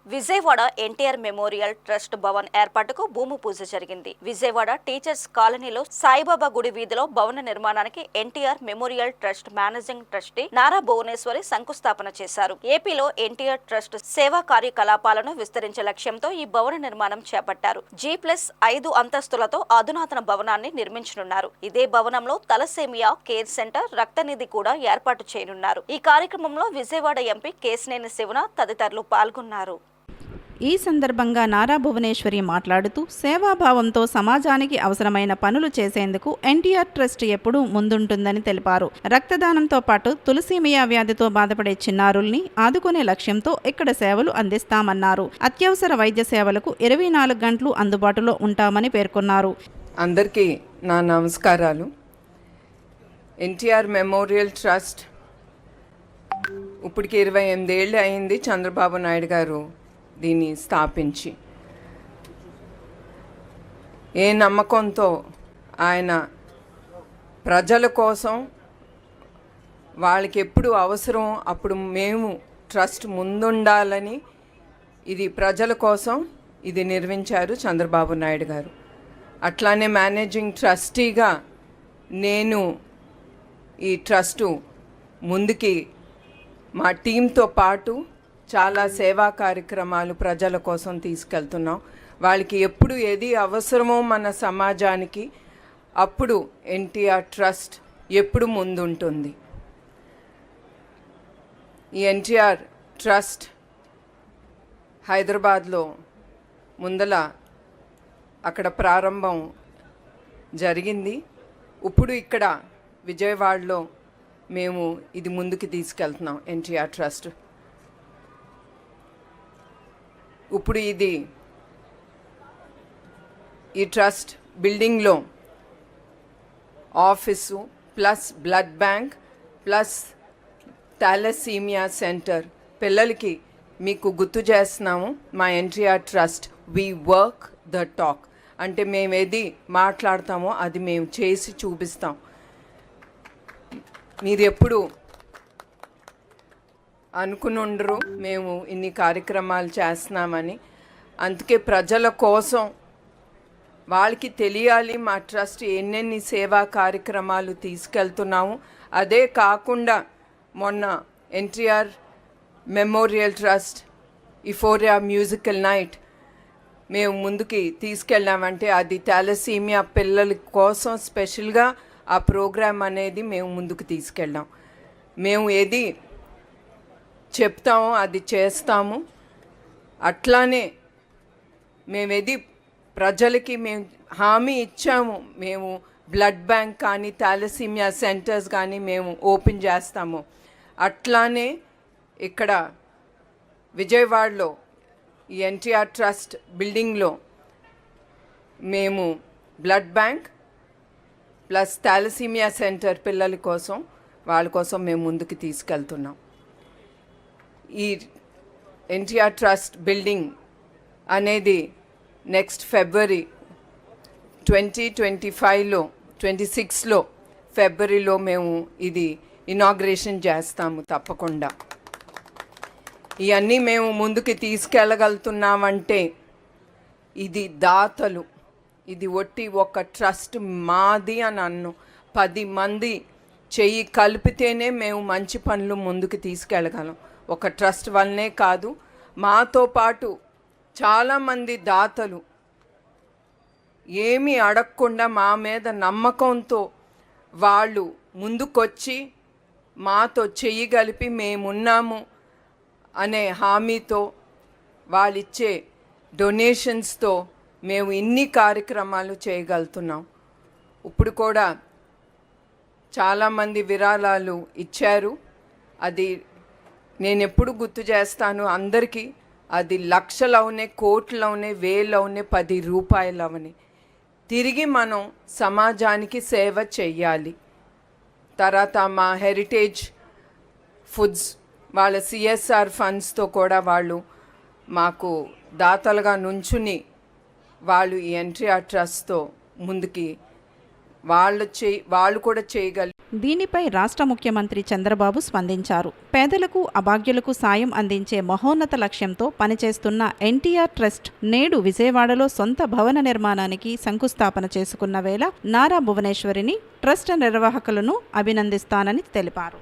Vijayawada NTR memorial trust Bhavan ఏర్పాటుకు భూమి పూజ జరిగింది. విజయవాడ టీచర్స్ కాలనీలో సాయిబాబా గుడి వీధిలో భవన నిర్మాణానికి NTR memorial trust managing trustee Nara Bhuvaneswari శంకుస్థాపన చేశారు. ఏపీలో ఎన్టీఆర్ ట్రస్ట్ సేవా కార్యకలాపాలను విస్తరించే లక్ష్యంతో ఈ భవన నిర్మాణం చేపట్టారు. G+5 అంతస్తులతో అధునాతన భవనాన్ని నిర్మించనున్నారు. ఇదే భవనంలో తలసేమియా కేర్ సెంటర్, రక్తనిధి కూడా ఏర్పాటు చేయనున్నారు. ఈ కార్యక్రమంలో విజయవాడ ఎంపీ కేశినేని శివన తదితరులు పాల్గొన్నారు. ఈ సందర్భంగా నారా భువనేశ్వరి మాట్లాడుతూ సేవాభావంతో సమాజానికి అవసరమైన పనులు చేసేందుకు ఎన్టీఆర్ ట్రస్ట్ ఎప్పుడూ ముందుంటుందని తెలిపారు. రక్తదానంతో పాటు తులసీమియా వ్యాధితో బాధపడే చిన్నారుల్ని ఆదుకునే లక్ష్యంతో ఇక్కడ సేవలు అందిస్తామన్నారు. అత్యవసర వైద్య సేవలకు 24 గంటలు అందుబాటులో ఉంటామని పేర్కొన్నారు. అందరికీ నా నమస్కారాలు. ఎన్టీఆర్ మెమోరియల్ ట్రస్ట్ ఇప్పటికి 28 ఏళ్ళు అయింది చంద్రబాబు నాయుడు గారు దీన్ని స్థాపించి. ఏ నమ్మకంతో ఆయన ప్రజల కోసం వాళ్ళకి ఎప్పుడు అవసరం అప్పుడు మేము ట్రస్ట్ ముందుండాలని ఇది ప్రజల కోసం ఇది నిర్మించారు చంద్రబాబు నాయుడు గారు. అట్లానే మేనేజింగ్ ట్రస్టీగా నేను ఈ ట్రస్టు ముందుకి మా టీంతో పాటు చాలా సేవా కార్యక్రమాలు ప్రజల కోసం తీసుకెళ్తున్నాం. వాళ్ళకి ఎప్పుడు ఏది అవసరమో మన సమాజానికి అప్పుడు ఎన్టీఆర్ ట్రస్ట్ ఎప్పుడు ముందుంటుంది. ఈ ఎన్టీఆర్ ట్రస్ట్ హైదరాబాద్లో ముందల అక్కడ ప్రారంభం జరిగింది. ఇప్పుడు ఇక్కడ విజయవాడలో మేము ఇది ముందుకు తీసుకెళ్తున్నాం ఎన్టీఆర్ ట్రస్ట్. ఇప్పుడు ఈ ట్రస్ట్ బిల్డింగ్లో office plus blood bank plus thalassemia centre పిల్లలకి మీకు గుర్తు చేస్తున్నాము. మా NTR trust we work the talk అంటే మేము ఏది మాట్లాడతామో అది మేము చేసి చూపిస్తాం. మీరు ఎప్పుడు అనుకునుండరు మేము ఇన్ని కార్యక్రమాలు చేస్తున్నామని. అందుకే ప్రజల కోసం వాళ్ళకి తెలియాలి మా ట్రస్ట్ ఎన్నెన్ని సేవా కార్యక్రమాలు తీసుకెళ్తున్నాము. అదే కాకుండా మొన్న NTR memorial trust euphoria musical night మేము ముందుకి తీసుకెళ్ళామంటే అది థాలసీమియా పిల్లల కోసం స్పెషల్గా ఆ ప్రోగ్రామ్ అనేది మేము ముందుకు తీసుకెళ్ళాం. మేము ఏది చెప్తాము అది చేస్తాము. అట్లానే మేమేది ప్రజలకి మేము హామీ ఇచ్చాము. మేము బ్లడ్ బ్యాంక్ కానీ థాలసీమియా సెంటర్స్ కానీ మేము ఓపెన్ చేస్తాము. అట్లానే ఇక్కడ విజయవాడలో ఈ ఎన్టీఆర్ ట్రస్ట్ బిల్డింగ్లో మేము blood bank plus thalassemia centre పిల్లల కోసం వాళ్ళ కోసం మేము ముందుకు తీసుకెళ్తున్నాం. ఈ ఎన్టీఆర్ ట్రస్ట్ బిల్డింగ్ అనేది నెక్స్ట్ ఫిబ్రవరి 2025లో 26లో ఫిబ్రవరిలో మేము ఇది ఇనాగ్రేషన్ చేస్తాము తప్పకుండా. ఇవన్నీ మేము ముందుకు తీసుకెళ్ళగలుగుతున్నామంటే ఇది దాతలు, ఇది ఒట్టి ఒక ట్రస్ట్ మాది అని అన్ను 10 మంది చెయ్యి కలిపితేనే మేము మంచి పనులు ముందుకు తీసుకెళ్ళగలం. ఒక ట్రస్ట్ వల్లనే కాదు, మాతో పాటు చాలామంది దాతలు ఏమీ అడగకుండా మా మీద నమ్మకంతో వాళ్ళు ముందుకొచ్చి మాతో చెయ్యి కలిపి మేమున్నాము అనే హామీతో వాళ్ళిచ్చే డొనేషన్స్తో మేము ఇన్ని కార్యక్రమాలు చేయగలుగుతున్నాం. ఇప్పుడు కూడా చాలామంది విరాళాలు ఇచ్చారు. అది నేను ఎప్పుడు గుర్తు చేస్తాను అందరికీ. అది లక్షలవునే, కోట్లవునే, వేలవునే, 10 రూపాయలవని తిరిగి మనం సమాజానికి సేవ చెయ్యాలి. తర్వాత మా హెరిటేజ్ ఫుడ్స్ వాళ్ళ CSR ఫండ్స్తో కూడా వాళ్ళు మాకు దాతలుగా నుంచుని వాళ్ళు ఈ ఎన్టీఆర్ ట్రస్ట్తో ముందుకి వాళ్ళు కూడా చేయగలి దీనిపై రాష్ట్ర ముఖ్యమంత్రి చంద్రబాబు స్పందించారు. పేదలకు, అభాగ్యులకు సాయం అందించే మహోన్నత లక్ష్యంతో పనిచేస్తున్న ఎన్టీఆర్ ట్రస్ట్ నేడు విజయవాడలో సొంత భవన నిర్మాణానికి శంకుస్థాపన చేసుకున్న వేళ నారా భువనేశ్వరిని, ట్రస్ట్ నిర్వాహకులను అభినందిస్తానని తెలిపారు.